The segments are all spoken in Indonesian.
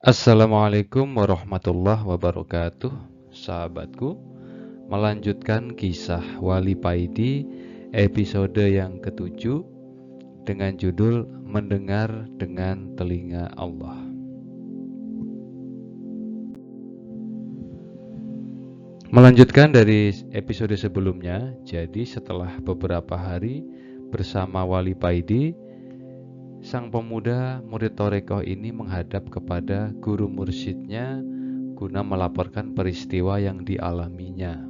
Assalamualaikum warahmatullahi wabarakatuh. Sahabatku, melanjutkan kisah Wali Paidi episode yang ketujuh dengan judul Mendengar dengan Telinga Allah. Melanjutkan dari episode sebelumnya, jadi setelah beberapa hari bersama Wali Paidi, sang pemuda murid Torekoh ini menghadap kepada guru mursyidnya guna melaporkan peristiwa yang dialaminya.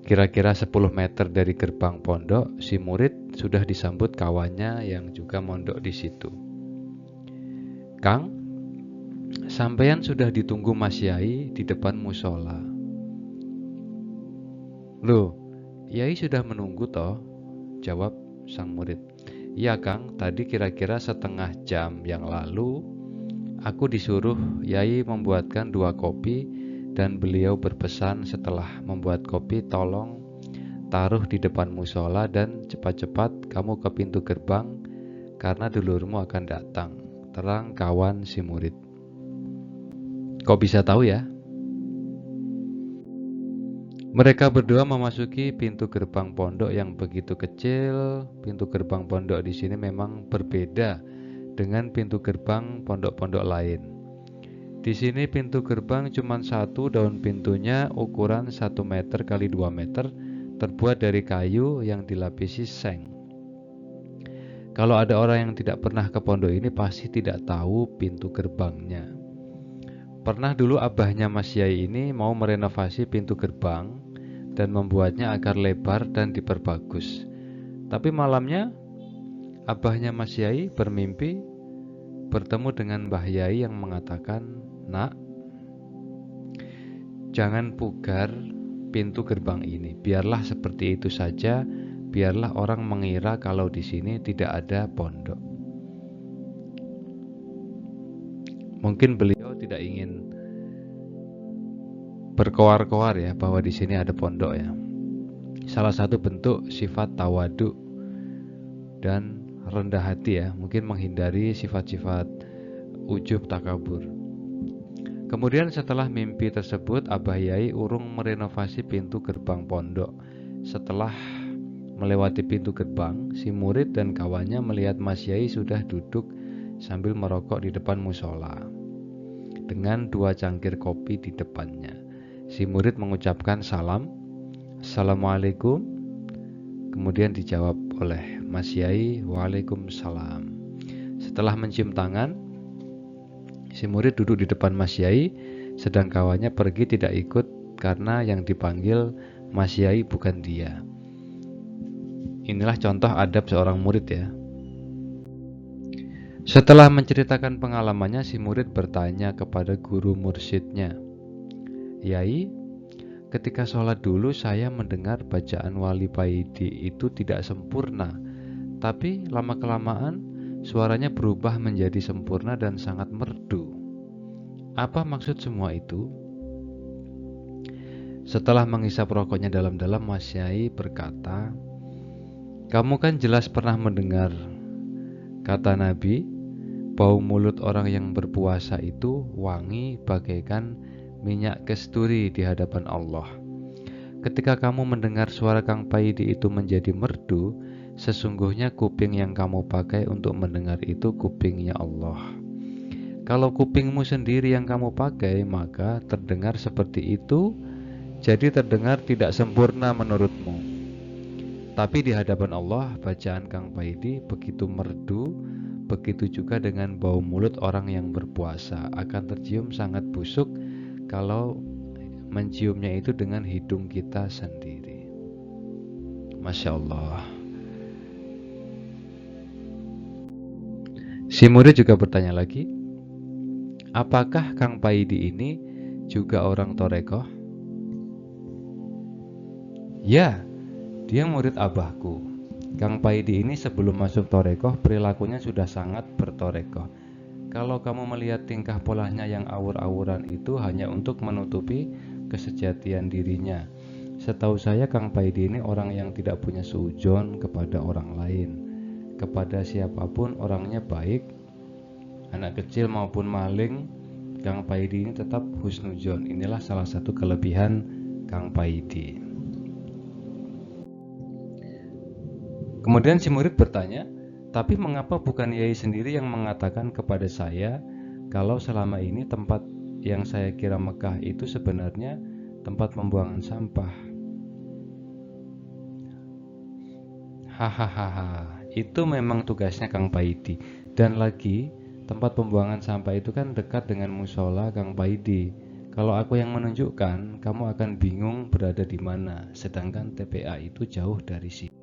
Kira-kira 10 meter dari gerbang pondok, si murid sudah disambut kawannya yang juga mondok di situ. "Kang, sampeyan sudah ditunggu Mas Yai di depan musola." "Loh, Yai sudah menunggu toh?" jawab sang murid. "Iya Kang, tadi kira-kira setengah jam yang lalu aku disuruh Yai membuatkan 2 kopi dan beliau berpesan setelah membuat kopi tolong taruh di depan musola dan cepat-cepat kamu ke pintu gerbang karena dulurmu akan datang," terang kawan si murid. "Kok bisa tahu ya?" Mereka berdua memasuki pintu gerbang pondok yang begitu kecil. Pintu gerbang pondok di sini memang berbeda dengan pintu gerbang pondok-pondok lain. Di sini pintu gerbang cuma satu, daun pintunya ukuran 1 meter kali 2 meter, terbuat dari kayu yang dilapisi seng. Kalau ada orang yang tidak pernah ke pondok ini pasti tidak tahu pintu gerbangnya. Pernah dulu abahnya Mas Yai ini mau merenovasi pintu gerbang dan membuatnya agar lebar dan diperbagus. Tapi malamnya abahnya Mas Yai bermimpi bertemu dengan Mbah Yai yang mengatakan, "Nak, jangan pugar pintu gerbang ini. Biarlah seperti itu saja. Biarlah orang mengira kalau di sini tidak ada pondok." Mungkin beliau tidak ingin berkoar-koar ya bahwa di sini ada pondok ya. Salah satu bentuk sifat tawadu dan rendah hati ya, mungkin menghindari sifat-sifat ujub takabur. Kemudian setelah mimpi tersebut, Abah Yai urung merenovasi pintu gerbang pondok. Setelah melewati pintu gerbang, si murid dan kawannya melihat Mas Yai sudah duduk sambil merokok di depan musola dengan 2 cangkir kopi di depannya. Si murid mengucapkan salam, "Assalamualaikum." Kemudian dijawab oleh Mas Yai, "Waalaikumsalam." Setelah mencium tangan, si murid duduk di depan Mas Yai, sedang kawannya pergi tidak ikut karena yang dipanggil Mas Yai bukan dia. Inilah contoh adab seorang murid ya. Setelah menceritakan pengalamannya, si murid bertanya kepada guru mursyidnya, "Yai, ketika sholat dulu saya mendengar bacaan Wali Paidi itu tidak sempurna, tapi lama-kelamaan suaranya berubah menjadi sempurna dan sangat merdu. Apa maksud semua itu?" Setelah menghisap rokoknya dalam-dalam, Mas Yai berkata, "Kamu kan jelas pernah mendengar kata Nabi, bau mulut orang yang berpuasa itu wangi bagaikan minyak kasturi di hadapan Allah. Ketika kamu mendengar suara Kang Paidi itu menjadi merdu, sesungguhnya kuping yang kamu pakai untuk mendengar itu kupingnya Allah. Kalau kupingmu sendiri yang kamu pakai, maka terdengar seperti itu, jadi terdengar tidak sempurna menurutmu. Tapi di hadapan Allah, bacaan Kang Paidi begitu merdu, begitu juga dengan bau mulut orang yang berpuasa, akan tercium sangat busuk kalau menciumnya itu dengan hidung kita sendiri." Masya Allah. Si murid juga bertanya lagi, "Apakah Kang Paidi ini juga orang Torekoh?" "Ya, dia murid abahku. Kang Paidi ini sebelum masuk Torekoh perilakunya sudah sangat bertorekoh. Kalau kamu melihat tingkah polanya yang awur-awuran itu hanya untuk menutupi kesejatian dirinya. Setahu saya Kang Paidi ini orang yang tidak punya suudzon kepada orang lain. Kepada siapapun orangnya baik, anak kecil maupun maling, Kang Paidi ini tetap husnudzon. Inilah salah satu kelebihan Kang Paidi. Kemudian si murid bertanya, tapi mengapa bukan Yai sendiri yang mengatakan kepada saya kalau selama ini tempat yang saya kira Mekah itu sebenarnya tempat pembuangan sampah? Hahaha, itu memang tugasnya Kang Paidi. Dan lagi, tempat pembuangan sampah itu kan dekat dengan musola Kang Paidi. Kalau aku yang menunjukkan, kamu akan bingung berada di mana, sedangkan TPA itu jauh dari sini.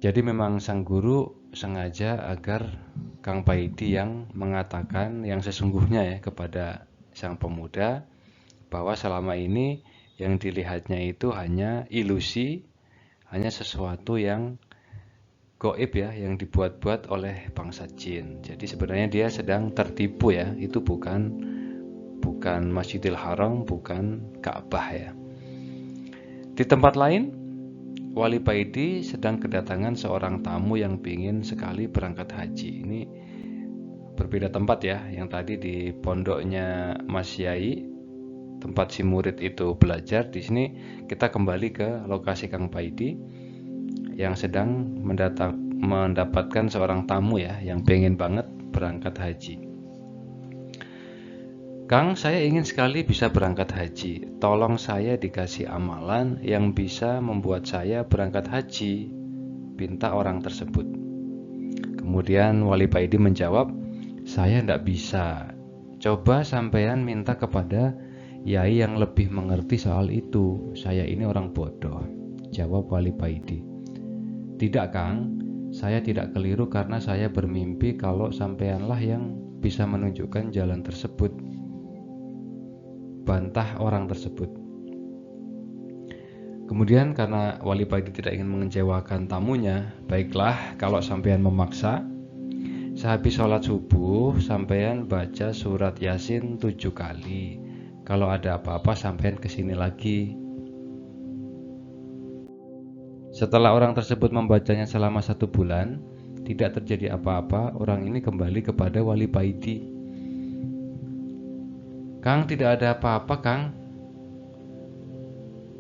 Jadi memang sang guru sengaja agar Kang Paidi yang mengatakan yang sesungguhnya ya kepada sang pemuda bahwa selama ini yang dilihatnya itu hanya ilusi, hanya sesuatu yang gaib ya, yang dibuat-buat oleh bangsa jin. Jadi sebenarnya dia sedang tertipu ya, itu bukan Masjidil Haram, bukan Ka'bah ya. Di tempat lain, Wali Paidi sedang kedatangan seorang tamu yang ingin sekali berangkat haji. Ini berbeda tempat ya, yang tadi di pondoknya Mas Yai, tempat si murid itu belajar. Di sini kita kembali ke lokasi Kang Paidi yang sedang mendapatkan seorang tamu ya, yang pengen banget berangkat haji. Kang, saya ingin sekali bisa berangkat haji. Tolong saya dikasih amalan yang bisa membuat saya berangkat haji, pinta orang tersebut. Kemudian Wali Paidi menjawab, saya tidak bisa. Coba sampean minta kepada Yai yang lebih mengerti soal itu. Saya ini orang bodoh, jawab Wali Paidi. Tidak Kang, saya tidak keliru karena saya bermimpi kalau sampeanlah yang bisa menunjukkan jalan tersebut, bantah orang tersebut. Kemudian karena Wali Paidi tidak ingin mengecewakan tamunya, baiklah kalau sampean memaksa, sehabis sholat subuh sampean baca surat Yasin 7 kali. Kalau ada apa-apa sampean kesini lagi. Setelah orang tersebut membacanya selama 1 bulan, tidak terjadi apa-apa, orang ini kembali kepada Wali Paidi. Kang, tidak ada apa-apa Kang.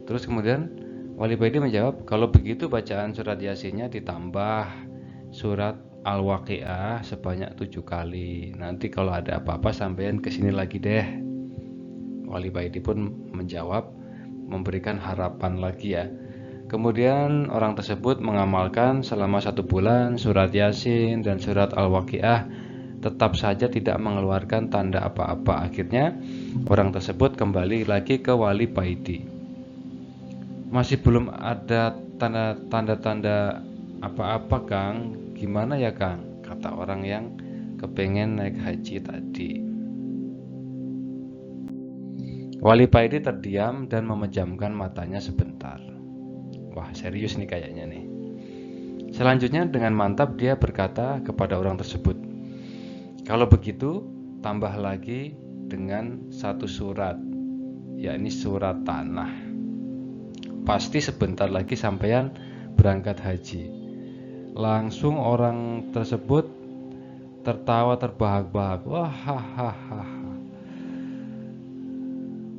Terus kemudian Wali Paidi menjawab, kalau begitu bacaan surat Yasinnya ditambah surat Al-Waqiah sebanyak 7 kali. Nanti kalau ada apa-apa sampean kesini lagi deh. Wali Paidi pun menjawab, memberikan harapan lagi ya. Kemudian orang tersebut mengamalkan selama 1 bulan surat Yasin dan surat Al-Waqiah, tetap saja tidak mengeluarkan tanda apa-apa. Akhirnya orang tersebut kembali lagi ke Wali Paidi. Masih belum ada tanda-tanda apa-apa Kang. Gimana ya Kang? Kata orang yang kepengen naik haji tadi. Wali Paidi terdiam dan memejamkan matanya sebentar. Wah, serius nih kayaknya nih. Selanjutnya dengan mantap dia berkata kepada orang tersebut, kalau begitu tambah lagi dengan 1 surat, yakni surat tanah. Pasti sebentar lagi sampean berangkat haji. Langsung orang tersebut tertawa terbahak-bahak. Wah, hahaha.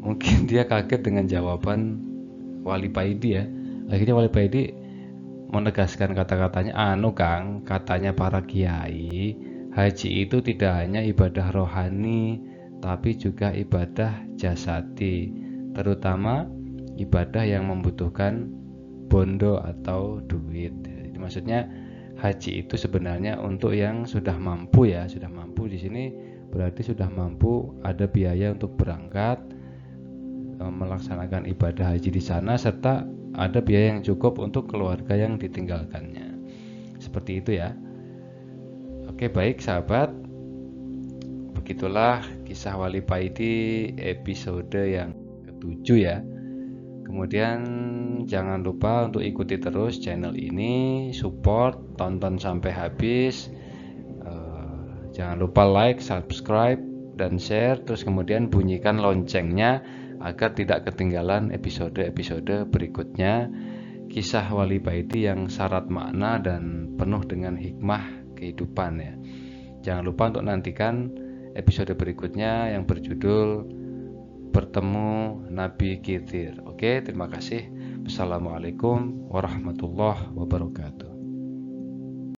Mungkin dia kaget dengan jawaban Wali Paidi ya. Akhirnya Wali Paidi menegaskan kata-katanya, anu Kang, katanya para kiai, haji itu tidak hanya ibadah rohani, tapi juga ibadah jasati, terutama ibadah yang membutuhkan bondo atau duit. Jadi maksudnya haji itu sebenarnya untuk yang sudah mampu ya, sudah mampu di sini berarti sudah mampu, ada biaya untuk berangkat melaksanakan ibadah haji di sana, serta ada biaya yang cukup untuk keluarga yang ditinggalkannya. Seperti itu ya. Oke, baik sahabat, begitulah kisah Wali Paidi episode yang ke-7 ya. Kemudian jangan lupa untuk ikuti terus channel ini, support, tonton sampai habis. Jangan lupa like, subscribe, dan share. Terus kemudian bunyikan loncengnya agar tidak ketinggalan episode-episode berikutnya. Kisah Wali Paidi yang syarat makna dan penuh dengan hikmah kehidupan ya. Jangan lupa untuk nantikan episode berikutnya yang berjudul Bertemu Nabi Khidir. Oke, terima kasih. Wassalamualaikum warahmatullahi wabarakatuh.